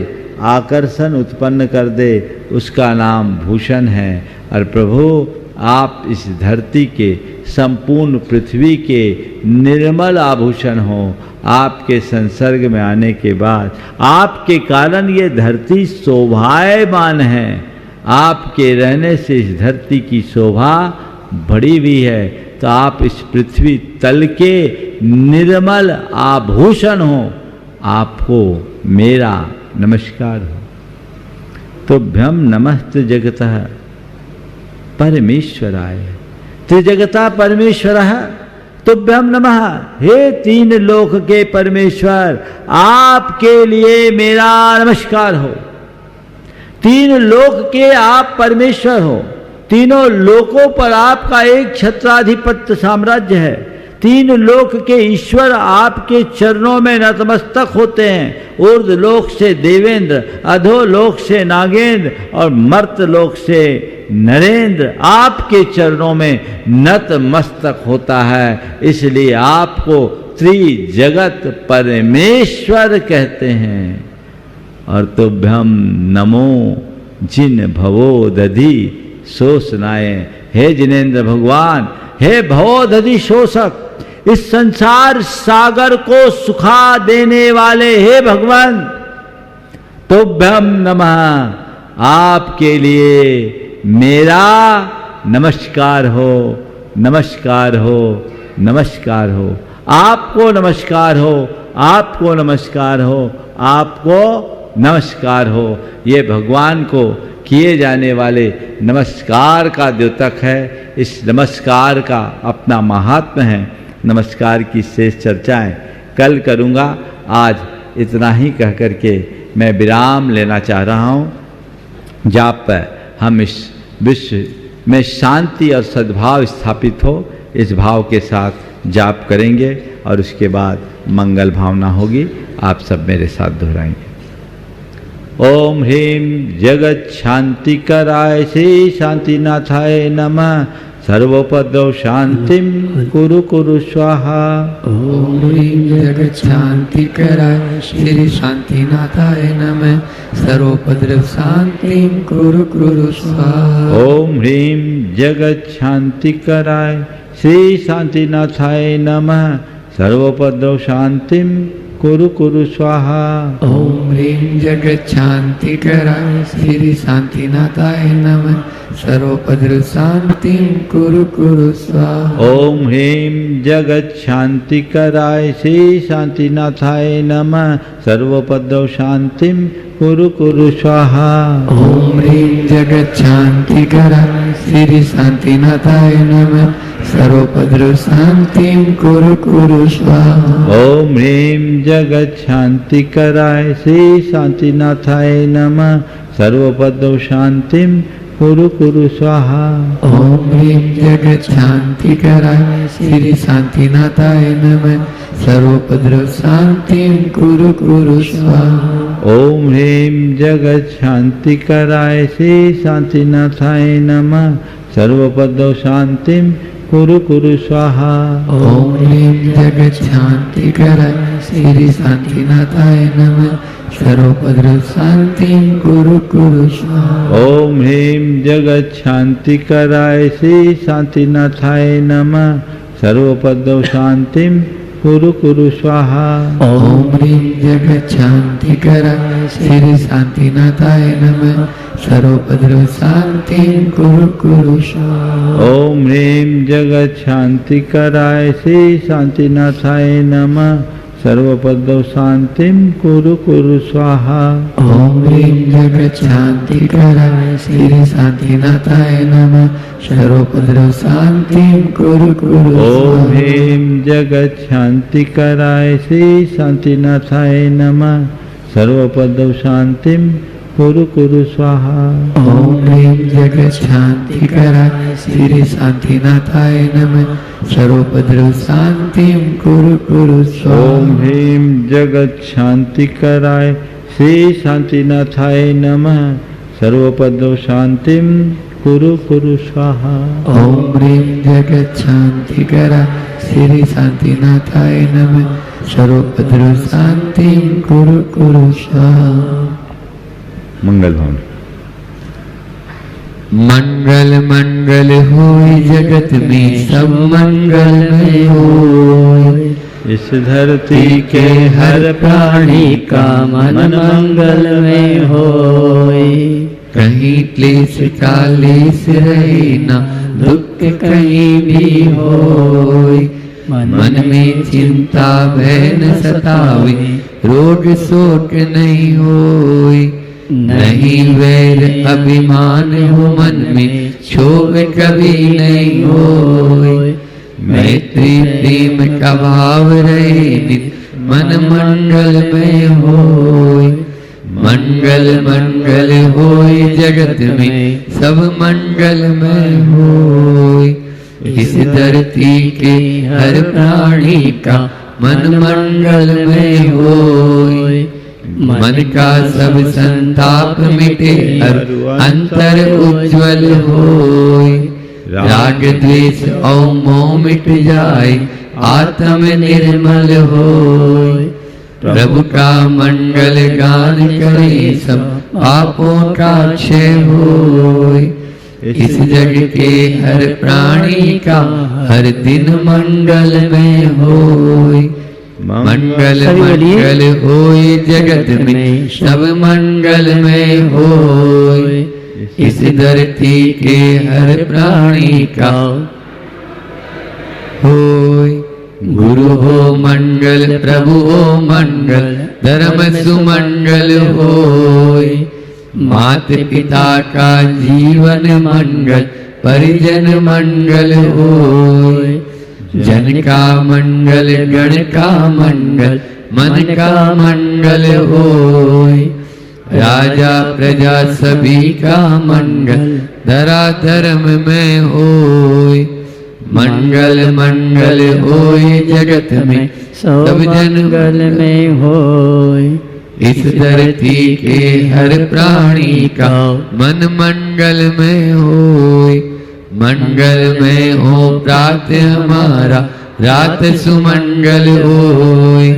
आकर्षण उत्पन्न कर दे, उसका नाम भूषण है। और प्रभु, आप इस धरती के, संपूर्ण पृथ्वी के निर्मल आभूषण हो। आपके संसर्ग में आने के बाद आपके कारण ये धरती शोभायमान है। आपके रहने से इस धरती की शोभा बढ़ी हुई है। तो आप इस पृथ्वी तल के निर्मल आभूषण हो। आपको मेरा नमस्कार हो। तुभ्यम नमः त्रिजगतः परमेश्वराय। त्रिजगता परमेश्वरः तुभ्यम नमः। हे तीन लोक के परमेश्वर, आपके लिए मेरा नमस्कार हो। तीन लोक के आप परमेश्वर हो। तीनों लोकों पर आपका एक छत्राधिपत्य साम्राज्य है। तीन लोक के ईश्वर आपके चरणों में नतमस्तक होते हैं। ऊर्ध्व लोक से देवेंद्र, अधोलोक से नागेंद्र और मर्त लोक से नरेंद्र आपके चरणों में नतमस्तक होता है। इसलिए आपको त्रिजगत परमेश्वर कहते हैं। और तुभ्यम नमो जिन भवो दधि शोषणाय। हे जिनेन्द्र भगवान, हे भवोदधि शोषक, इस संसार सागर को सुखा देने वाले हे भगवान, तुभ्यम नमः, आपके लिए मेरा नमस्कार हो, नमस्कार हो, नमस्कार हो। आपको नमस्कार हो, आपको नमस्कार हो, आपको नमस्कार हो। ये भगवान को किए जाने वाले नमस्कार का द्योतक है। इस नमस्कार का अपना महात्म्य है। नमस्कार की शेष चर्चाएं कल करूँगा। आज इतना ही कह करके मैं विराम लेना चाह रहा हूँ। जाप पर हम इस विश्व में शांति और सद्भाव स्थापित हो, इस भाव के साथ जाप करेंगे और उसके बाद मंगल भावना होगी। आप सब मेरे साथ दोहराएंगे। ओम ह्रीं जगत शांति कराय श्री शांतिनाथाय नमः। सर्वोपद्रव शांतिम कुरु कुरु स्वाहा। ओम ह्रीं जगत शांति कराय श्री शांतिनाथाय नमः। सर्वोपद्रव शांतिम कुरु कुरु स्वाहा। ओम ह्रीं जगत शांति कराय श्री शांतिनाथाय नमः। सर्वोपद्रव शांतिम कुरु कुरु स्वाहा। ओम ह्रीं जगत शांति कराय श्री शांतिनाथाय नमः। सर्वोपद्रव शांतिं कुरु कुरु स्वाहा। ओम ह्रीं जगत शांति कराय श्री शांतिनाथाय नमः। सर्वोपद्रव शांतिं कुरु कुरु स्वाहा। ओम ह्रीं जगत शांति कराय श्री शांतिनाथाय नमः। सर्वोपद्रव शांतिं कुरु कुरु स्वाहा। ओम ह्रीं जगत शांति कराय श्री शांतिनाथाय नमः। सर्वोपद्रव शांतिं कुरु कुरु स्वाहा। ओम ह्रीं जगत शांति कराय श्री शांतिनाथाय नमः। सर्वोपद्रव शांतिं कुरु कुरु स्वाहा। ओम ह्रीं जगत शांति कराय श्री शांतिनाथाय नमः। सर्वोपद्रव शांतिं कुरु कुरु स्वाहा। ओम ह्रीं जगत शांति कराय श्री शांतिनाथाय नमः सर्वोपद्रव शांति कुरु कुरु स्वाहा। ओम ह्रीं जगत शांति कराय श्री शांतिनाथाय नमः सर्वोपद्रव शांति कुरु कुरु स्वाहा। ओम ह्रीं जगत शांति कराय श्री शांतिनाथाय नमः सर्वोपद्रव शांति कुरु कुरु स्वाहा। ओम ह्रीं जगत शांति कराय श्री शांतिनाथाय नमः सर्वोपद्रव शांति कुरु कुरु स्वाहा। ओम ह्रीं जगत शांति कराय श्री शांतिनाथाय नमः सर्वोपद्रव शांति कुरु कुरु ओम स्वाहा। ह्रीं जगत शांति कराय श्री शांतिनाथाय नमः सर्वोपद्रव शांति कुरु कुरु स्वाहा। ओम ह्रीं जगत शांति कराय श्री शांतिनाथाय नमः सर्वोपद्रव शांति कुरु कुरु स्वाहा। ओम ह्रीं जगत शांति कराय श्री शांतिनाथाय नमः सर्वोपद्रव शांति कुरु कुरु स्वाहा। ओम ह्रीं जगत शांति कराय श्री शांतिनाथाय नमः सर्वोपद्रव शांति कुरु कुरु स्वाहा। मंगल भवन। मंगल मंगल होय जगत में सब मंगलमय होय। इस धरती के हर प्राणी का मन मंगलमय होय। कहीं क्लेश कालेश रहे ना दुख कहीं भी होय। मन में चिंता भय न सतावे रोग शोक नहीं होय। नहीं वैर अभिमान हो मन में क्षोभ कभी नहीं होय। मैत्री प्रेम का भाव रहे नित मन मंगलमय होय। मंगल मंगल होय जगत में सब मंगलमय होय। इस धरती के हर प्राणी का मन मंगलमय होय। मन का सब संताप मिटे हर अंतर उज्ज्वल होय। राग द्वेष और मोह मिट जाए आत्म निर्मल होय। प्रभु का मंगल गान करे सब पापों का क्षय होय। इस जग के हर प्राणी का हर दिन मंगलमय होय। मंगल मंगल होय जगत में सब मंगलमय होय। इस धरती के हर प्राणी का होय। गुरु हो मंगल प्रभु हो मंगल धर्म सुमंगल होय। मात पिता का जीवन मंगल परिजन मंगल होय। जन का मंगल गण का मंगल मन का मंगल होय। राजा प्रजा सभी का मंगल धरा धर्म में होय। मंगल मंगल होय जगत में सब जन मंगल में होय। इस धरती के हर प्राणी का मन मंगल में होय। मंगल में हो प्रातः हमारा रात सुमंगल होय।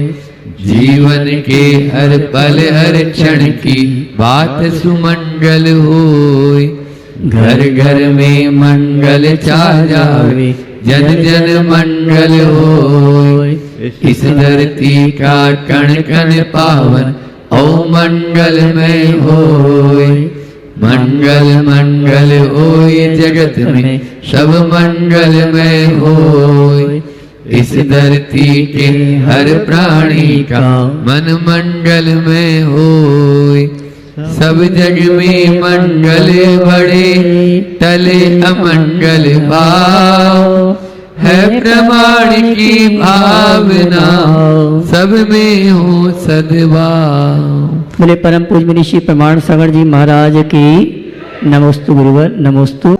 जीवन के हर पल हर क्षण की बात सुमंगल होय। घर घर में मंगल छा जावे जन जन मंगल होय। इस धरती का कण कण पावन ओ मंगल में होय। मंगल मंगल होय जगत में सब मंगल में होय। इस धरती के हर प्राणी का मन मंगल में होय। सब जग में मंगल बड़े टले अमंगल भाव है। प्रमाण की भावना सब में हो सद्भाव। बोले परम पूज्य ऋषि प्रमाण सागर जी महाराज की नमोस्तु गुरुवर नमोस्तु।